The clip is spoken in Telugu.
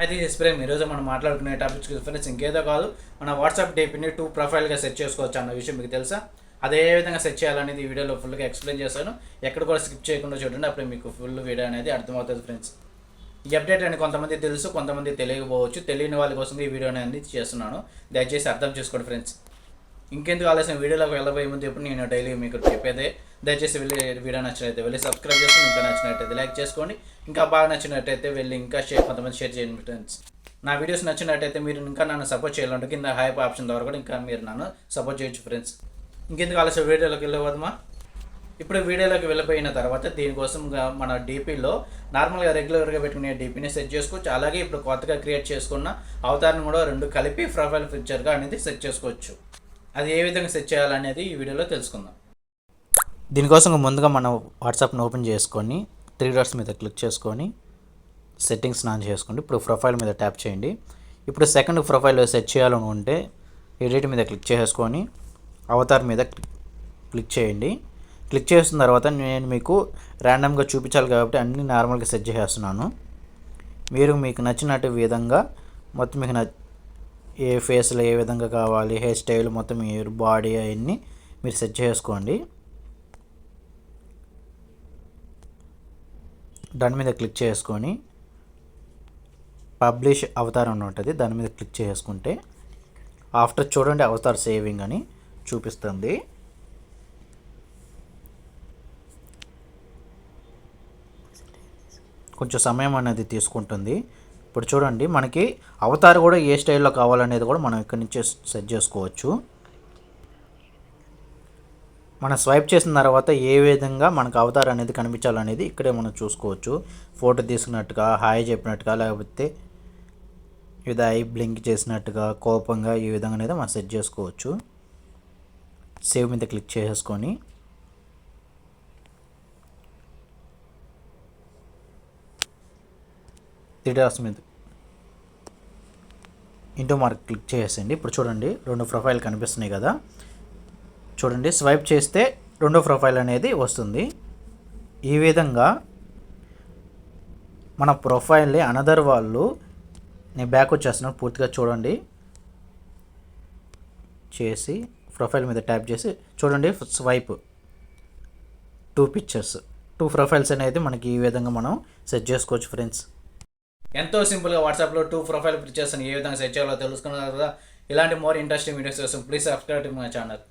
అయితే ఈ స్ప్రే ఈరోజు మనం మాట్లాడుకునే టాపిక్స్ ఫ్రెండ్స్ ఇంకేదో కాదు, మన వాట్సాప్ డీపీని 2 ప్రొఫైల్గా సెట్ చేసుకోవచ్చు అన్న విషయం మీకు తెలుసా? అదే విధంగా సెట్ చేయాలనేది ఈ వీడియోలో ఫుల్గా ఎక్స్ప్లెయిన్ చేశాను. ఎక్కడ కూడా స్కిప్ చేయకుండా చూడండి, అప్పుడు మీకు ఫుల్ వీడియో అనేది అర్థమవుతుంది ఫ్రెండ్స్. ఈ అప్డేట్ అని కొంతమంది తెలుసు, కొంతమంది తెలియకపోవచ్చు. తెలియని వాళ్ళ కోసం ఈ వీడియో అనేది చేస్తున్నాను, దయచేసి అర్థం చేసుకోండి ఫ్రెండ్స్. ఇంకెందుకు ఆలస్యం, వీడియోలోకి వెళ్ళబోయే ముందు ఇప్పుడు నేను డైలీ మీకు చెప్పేదే, దయచేసి వెళ్ళి వీడియో నచ్చినట్టయితే వెళ్ళి సబ్స్క్రైబ్ చేసుకుని, ఇంకా నచ్చినట్టయితే లైక్ చేసుకోండి, ఇంకా బాగా నచ్చినట్టయితే వెళ్ళి ఇంకా కొంతమంది షేర్ చేయండి ఫ్రెండ్స్. నా వీడియోస్ నచ్చినట్టయితే మీరు ఇంకా నన్ను సపోర్ట్ చేయాలంటే కింద హైప్ ఆప్షన్ ద్వారా కూడా ఇంకా మీరు నన్ను సపోర్ట్ చేయొచ్చు ఫ్రెండ్స్. ఇంకెందుకు ఆలస్యం, వీడియోలోకి వెళ్ళవద్దామా? ఇప్పుడు వీడియోలోకి వెళ్ళిపోయిన తర్వాత దీనికోసం మన డీపీలో నార్మల్గా రెగ్యులర్గా పెట్టుకునే డీపీని సెట్ చేసుకోవచ్చు. అలాగే ఇప్పుడు కొత్తగా క్రియేట్ చేసుకున్న అవతారం కూడా రెండు కలిపి ప్రొఫైల్ పిక్చర్గా అనేది సెట్ చేసుకోవచ్చు. అది ఏ విధంగా సెట్ చేయాలనేది ఈ వీడియోలో తెలుసుకుందాం. దీనికోసం ముందుగా మనం వాట్సాప్ని ఓపెన్ చేసుకొని 3 డాట్స్ మీద క్లిక్ చేసుకొని సెట్టింగ్స్ ఆన్ చేసుకోండి. ఇప్పుడు ప్రొఫైల్ మీద ట్యాప్ చేయండి. ఇప్పుడు సెకండ్ ప్రొఫైల్ సెట్ చేయాలని ఉంటే ఎడిట్ మీద క్లిక్ చేసుకొని అవతార్ మీద క్లిక్ చేయండి. క్లిక్ చేసిన తర్వాత నేను మీకు ర్యాండమ్గా చూపించాలి కాబట్టి అన్నీ నార్మల్గా సెట్ చేసేస్తున్నాను. మీకు నచ్చినట్టు విధంగా మొత్తం మీకు ఏ ఫేస్లో ఏ విధంగా కావాలి, హెయిర్ స్టైల్ మొత్తం మీరు బాడీ అవన్నీ మీరు సెట్ చేసుకోండి. దాని మీద క్లిక్ చేసుకొని పబ్లిష్ అవతార్ అని ఉంటుంది, దాని మీద క్లిక్ చేసుకుంటే ఆఫ్టర్ చూడండి అవతార్ సేవింగ్ అని చూపిస్తుంది. కొంచెం సమయం అనేది తీసుకుంటుంది. ఇప్పుడు చూడండి మనకి అవతార్ కూడా ఏ స్టైల్లో కావాలనేది కూడా మనం ఇక్కడి నుంచి సెట్ చేసుకోవచ్చు. మనం స్వైప్ చేసిన తర్వాత ఏ విధంగా మనకు అవతార్ అనేది కనిపించాలనేది ఇక్కడే మనం చూసుకోవచ్చు. ఫోటో తీసుకున్నట్టుగా, హాయ్ చెప్పినట్టుగా, లేకపోతే ఇది ఐ బ్లింక్ చేసినట్టుగా, కోపంగా, ఈ విధంగా అనేది మనం సెట్ చేసుకోవచ్చు. సేవ్ మీద క్లిక్ చేసుకొని డాట్స్ మీద ఇంటూ మార్క్ క్లిక్ చేసేయండి. ఇప్పుడు చూడండి 2 ప్రొఫైల్ కనిపిస్తున్నాయి కదా, చూడండి స్వైప్ చేస్తే 2వ ప్రొఫైల్ అనేది వస్తుంది. ఈ విధంగా మన ప్రొఫైల్ని అనదర్ వాళ్ళు, నేను బ్యాక్ వచ్చేస్తున్నాను పూర్తిగా చూడండి, చేసి ప్రొఫైల్ మీద ట్యాప్ చేసి చూడండి స్వైప్ 2 పిక్చర్స్ 2 ప్రొఫైల్స్ అనేది మనకి ఈ విధంగా మనం సెట్ చేసుకోవచ్చు ఫ్రెండ్స్. ఎంతో సింపుల్గా వాట్సాప్లో 2 ప్రొఫైల్ పిక్చర్స్ని ఏ విధంగా సెట్ చేయాలో తెలుసుకున్నారు కదా. ఇలాంటి మోర్ ఇంట్రెస్టింగ్ వీడియోస్ కోసం please subscribe to my channel.